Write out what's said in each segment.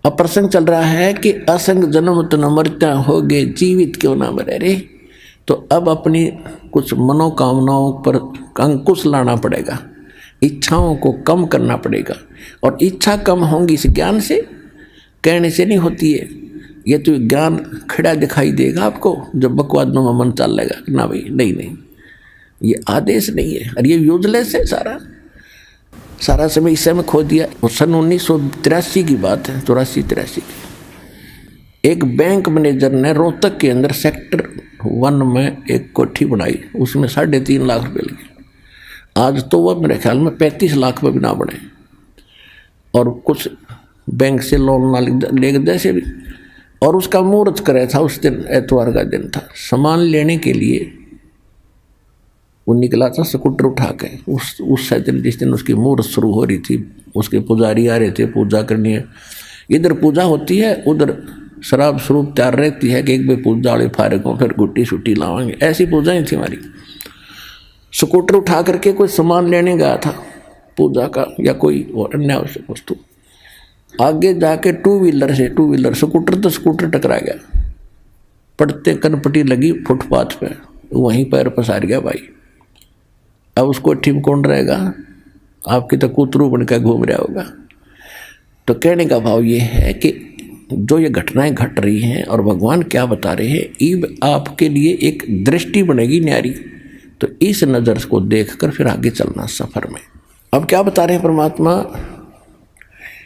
अब प्रसंग चल रहा है कि असंग जन्म तो न मरता होगे, जीवित क्यों ना मरे रे। तो अब अपनी कुछ मनोकामनाओं पर अंकुश लाना पड़ेगा, इच्छाओं को कम करना पड़ेगा। और इच्छा कम होंगी इस ज्ञान से, कहने से नहीं होती है। ये तो ज्ञान खड़ा दिखाई देगा आपको जब बकवादों में मन चल लेगा कि ना भाई नहीं नहीं, ये आदेश नहीं है और ये यूजलेस है। सारा समय इस समय खो दिया। और सन 1983 की बात है, 84-83 की। एक बैंक मैनेजर ने रोहतक के अंदर सेक्टर 1 में एक कोठी बनाई, उसमें 3.5 लाख रुपए लगे। आज तो वह मेरे ख्याल में 35 लाख में भी ना बने। और कुछ बैंक से लोन ना ले जैसे भी। और उसका मुहूर्त करे था उस दिन, एतवार का दिन था। सामान लेने के लिए वो निकला था स्कूटर उठा के। उस दिन जिस दिन उसकी मुहूर्त शुरू हो रही थी, उसके पुजारी आ रहे थे, पूजा करनी है। इधर पूजा होती है, उधर शराब स्वरूप तैयार रहती है कि एक बार पूजा वाले फारे को फिर गुट्टी शुट्टी लावाएंगे। ऐसी पूजाएं थी हमारी। स्कूटर उठा करके कोई सामान लेने गया था पूजा का या कोई और अन्य आवश्यक वस्तु। आगे जाके टू व्हीलर स्कूटर तो स्कूटर टकरा गया, पड़ते कनपटी लगी फुटपाथ पे, वहीं पैर पसार गया भाई। अब उसको ठीक कौन रहेगा? आपकी तो कूतरू बनकर घूम रहा होगा। तो कहने का भाव ये है कि जो ये घटनाएं घट रही हैं और भगवान क्या बता रहे हैं, ईब आपके लिए एक दृष्टि बनेगी न्यारी। तो इस नज़र को देखकर फिर आगे चलना सफर में। अब क्या बता रहे हैं परमात्मा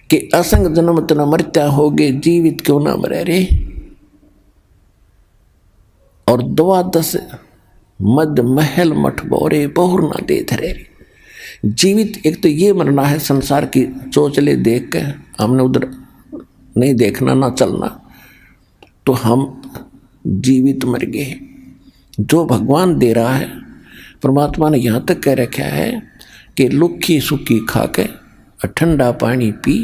कि असंग जन्म न मरत्या होगे, जीवित क्यों ना मरे रे। और 12 मद महल मठ बोरे, बहुर ना दे धरे रे। जीवित एक तो ये मरना है, संसार की चोचले देख के हमने उधर नहीं देखना ना चलना, तो हम जीवित मर गए। जो भगवान दे रहा है, परमात्मा ने यहाँ तक कह रखा है कि लुक्खी सुखी खा के ठंडा पानी पी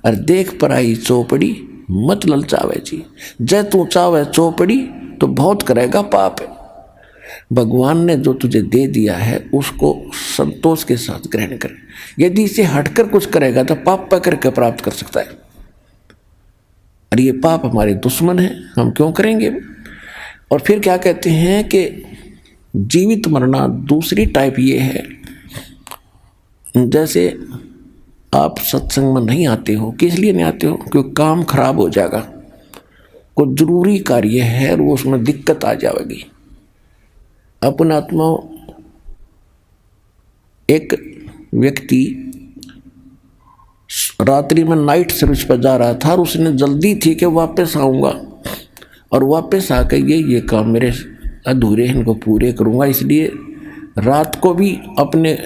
और देख पर आई चौपड़ी, मत ललचावे जी। जय तू चावे चौपड़ी तो बहुत करेगा पाप है। भगवान ने जो तुझे दे दिया है उसको संतोष के साथ ग्रहण कर। यदि इसे हटकर कुछ करेगा तो पाप पकड़ के प्राप्त कर सकता है। और ये पाप हमारे दुश्मन हैं, हम क्यों करेंगे। और फिर क्या कहते हैं कि जीवित मरना दूसरी टाइप ये है, जैसे आप सत्संग में नहीं आते हो। किस लिए नहीं आते हो? क्योंकि काम खराब हो जाएगा, कोई जरूरी कार्य है और वो उसमें दिक्कत आ जाएगी। अपना आत्मा, एक व्यक्ति रात्रि में नाइट सर्विस पर जा रहा था और उसने जल्दी थी कि वापस आऊँगा, और वापस आकर ये काम मेरे अधूरे हैं, इनको पूरे करूँगा। इसलिए रात को भी अपने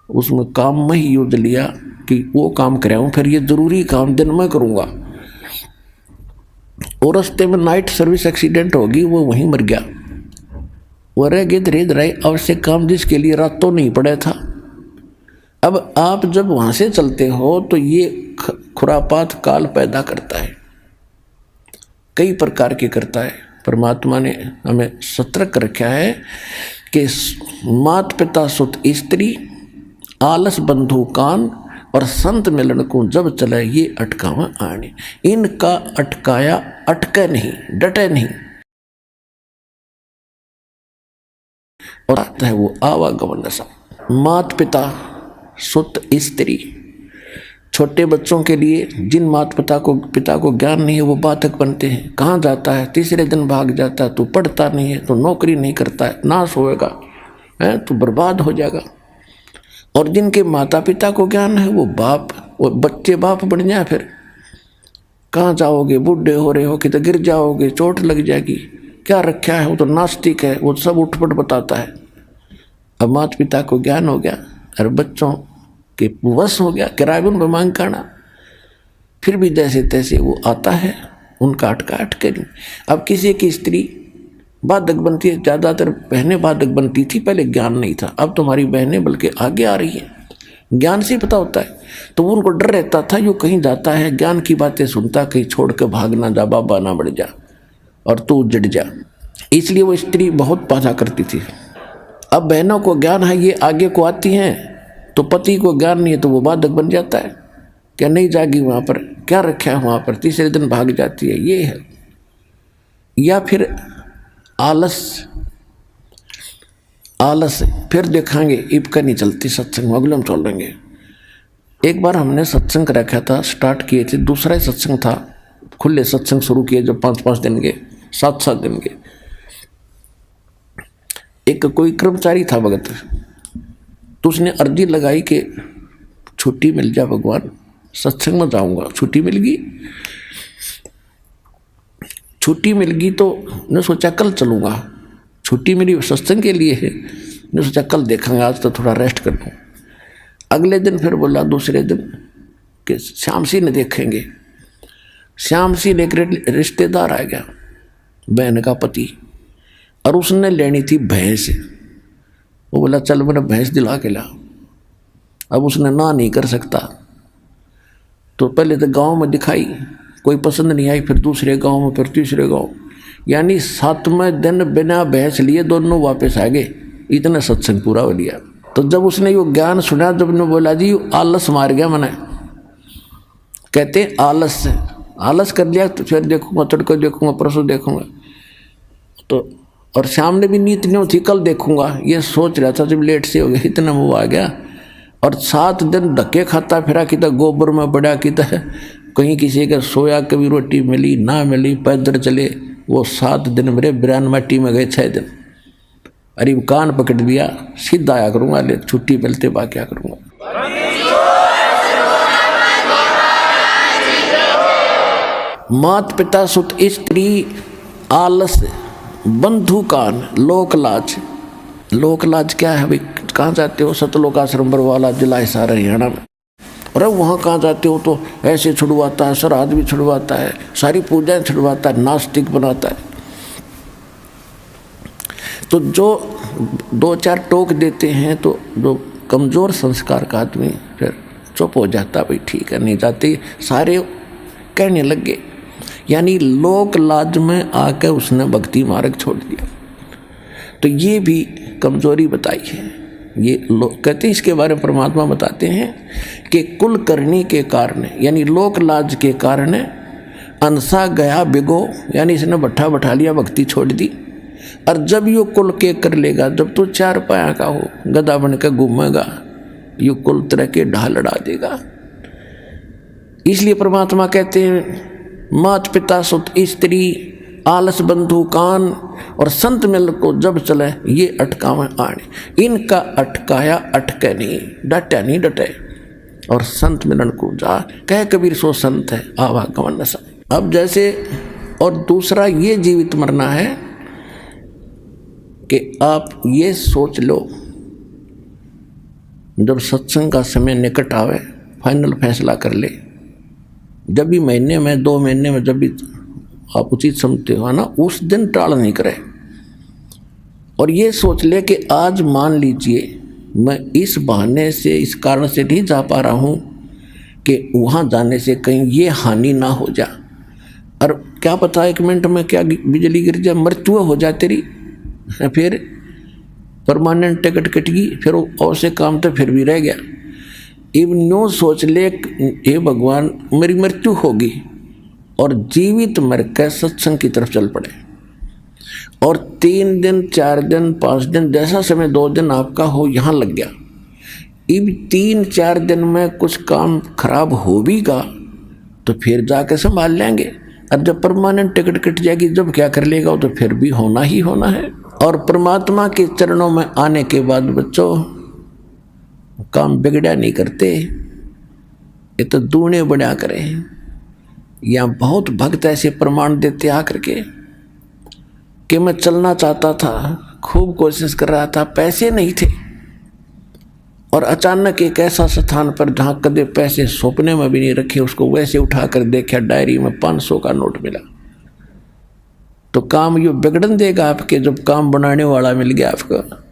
उसमें काम में ही यूज लिया कि वो काम कराऊँ, फिर ये ज़रूरी काम दिन में करूँगा। और रास्ते में नाइट सर्विस एक्सीडेंट होगी, वो वहीं मर गया। वो रह गए धीरे धीरे आवश्यक काम जिसके लिए रातों नहीं पड़ा था। अब आप जब वहाँ से चलते हो तो ये खुरापात काल पैदा करता है, कई प्रकार के करता है। परमात्मा ने हमें सतर्क रखा है कि मात पिता सुत स्त्री, आलस बंधु कान और संत मिलन को जब चले ये अटकावा आने। इनका अटकाया अटके नहीं, डटे नहीं। और आता है वो आवागमन दशा। मात पिता सुत स्त्री, छोटे बच्चों के लिए जिन माता पिता को ज्ञान नहीं है वो बाधक बनते हैं। कहाँ जाता है? तीसरे दिन भाग जाता है। तू पढ़ता नहीं है, तो नौकरी नहीं करता है, नाश होएगा, है तो बर्बाद हो जाएगा। और जिनके माता पिता को ज्ञान है वो बाप, वो बच्चे बाप बन जाए, फिर कहाँ जाओगे? बूढ़े हो रहे हो कि तो गिर जाओगे, चोट लग जाएगी, क्या रखा है? वो तो नास्तिक है, वो सब उठपट बताता है। अब माता पिता को ज्ञान हो गया और बच्चों के वश हो गया, किराए में मांग करना, फिर भी जैसे तैसे वो आता है, उनका अटके नहीं। अब किसी की स्त्री बाधक बनती है, ज़्यादातर बहनें बाधक बनती थी, पहले ज्ञान नहीं था। अब तुम्हारी बहनें बल्कि आगे आ रही हैं, ज्ञान से पता होता है। तो उनको डर रहता था, जो कहीं जाता है ज्ञान की बातें सुनता, कहीं छोड़ कर भाग ना जा, बाबा ना बढ़ जा और तू उजड़ जा। इसलिए वो स्त्री बहुत बाधा करती थी। अब बहनों को ज्ञान है, ये आगे को आती हैं, तो पति को ज्ञान नहीं है तो वो बाधक बन जाता है। क्या नहीं जागी वहाँ पर, क्या रखा है वहाँ पर, तीसरे दिन भाग जाती है, ये है। या फिर आलस, आलस फिर देखेंगे इब का नहीं चलती सत्संग, अगले हम चल लेंगे। एक बार हमने सत्संग रखा था, स्टार्ट किए थे, दूसरा ही सत्संग था, खुले सत्संग शुरू किए जो 5-5 दिन के, 7-7 दिन के। एक कोई कर्मचारी था भगत, तो उसने अर्जी लगाई कि छुट्टी मिल जाए भगवान, सत्संग में जाऊंगा। छुट्टी मिल गई, छुट्टी मिल गई तो ने सोचा कल चलूँगा, छुट्टी मेरी सत्संग के लिए है, ने सोचा कल देखेंगे, आज तो थोड़ा रेस्ट कर लूँ। अगले दिन फिर बोला, दूसरे दिन कि श्याम सिंह ने देखेंगे। श्याम सिंह एक रिश्तेदार आ गया, बहन का पति, और उसने लेनी थी भैंस। वो बोला चल मेरा भैंस दिला के ला। अब उसने ना नहीं कर सकता, तो पहले तो गांव में दिखाई, कोई पसंद नहीं आई, फिर दूसरे गांव में, फिर तीसरे गांव, यानी 7वें दिन बिना भैंस लिए दोनों वापस आ गए। इतना सत्संग पूरा हो लिया। तो जब उसने वो ज्ञान सुना, जब ने बोला जी आलस मार गया मैंने, कहते आलस आलस कर लिया, तो फिर देखूंगा, तड़को देखूंगा, परसों देखूंगा। तो और शाम ने भी नींद नहीं थी, कल देखूंगा, ये सोच रहा था। जब लेट से हो गया, इतना वो आ गया, और 7 दिन धक्के खाता फिरा, कि गोबर में पड़ा, कि कहीं किसी का सोया, कभी रोटी मिली ना मिली, पैदल चले। वो 7 दिन मेरे बिरान माटी में गए, 6 दिन। अरे कान पकड़ दिया, सीधा आया करूँगा, ले छुट्टी मिलते बा क्या करूँगा। मात पिता सुत स्त्री आलस बंधु कान लोक लाज। लोक लाज क्या है भाई, कहाँ जाते हो, सतलोक आश्रम बरवाला, जिला हिसार हरियाणा में। अरे वहाँ कहाँ जाते हो, तो ऐसे छुड़वाता है, श्राद्ध भी छुड़वाता है, सारी पूजाएं छुड़वाता है, नास्तिक बनाता है। तो जो 2-4 टोक देते हैं, तो जो कमज़ोर संस्कार का आदमी फिर चुप हो जाता, भाई ठीक है, नहीं जाते, सारे कहने लगे। यानी लोक लाज में आकर उसने भक्ति मार्ग छोड़ दिया। तो ये भी कमजोरी बताई है। ये लोग कहते हैं, इसके बारे में परमात्मा बताते हैं कि कुल करनी के कारण, यानी लोक लाज के कारण अनसा गया बिगो, यानी इसने भट्ठा बैठा लिया, भक्ति छोड़ दी। और जब यो कुल के कर लेगा, जब तो 4 पाया का हो, गधा बन के घूमेगा, यो कुल तरह के ढाल लड़ा देगा। इसलिए परमात्मा कहते हैं, मात पिता सुत स्त्री आलस बंधु कान, और संत मिल को जब चले ये अटकावे आने। इनका अटकाया अटके नहीं, डटे नहीं डटे। और संत मिलन को जा, कह कबीर सो संत है आवागमन नशा। अब जैसे, और दूसरा ये जीवित मरना है कि आप ये सोच लो, जब सत्संग का समय निकट आवे, फाइनल फैसला कर ले। जब भी महीने में, 2 महीने में, जब भी आप उचित समझते हो ना, उस दिन टाल नहीं करे। और ये सोच ले कि आज मान लीजिए मैं इस बहाने से, इस कारण से नहीं जा पा रहा हूँ कि वहाँ जाने से कहीं ये हानि ना हो जा। और क्या पता 1 मिनट में क्या बिजली गिर जाए, मृत्यु हो जाए तेरी, फिर परमानेंट टिकट कट गई, फिर और से काम तो फिर भी रह गया। इवन न्यू सोच ले, हे भगवान मेरी मृत्यु होगी, और जीवित मर कर सत्संग की तरफ चल पड़े। और 3 दिन 4 दिन 5 दिन जैसा समय 2 दिन आपका हो यहाँ लग गया। इब 3-4 दिन में कुछ काम खराब हो भी गा तो फिर जाके संभाल लेंगे। और जब परमानेंट टिकट कट जाएगी, जब क्या कर लेगा, तो फिर भी होना ही होना है। और परमात्मा के चरणों में आने के बाद बच्चों काम बिगड़ा नहीं करते, ये तो दूने बढ़ा करे। या बहुत भक्त ऐसे प्रमाण देते आकर के कि मैं चलना चाहता था, खूब कोशिश कर रहा था, पैसे नहीं थे, और अचानक एक ऐसा स्थान पर जहाँ कदे पैसे सपने में भी नहीं रखे, उसको वैसे उठा कर देखा, डायरी में 500 का नोट मिला। तो काम यो बिगड़न देगा आपके, जब काम बनाने वाला मिल गया आपको।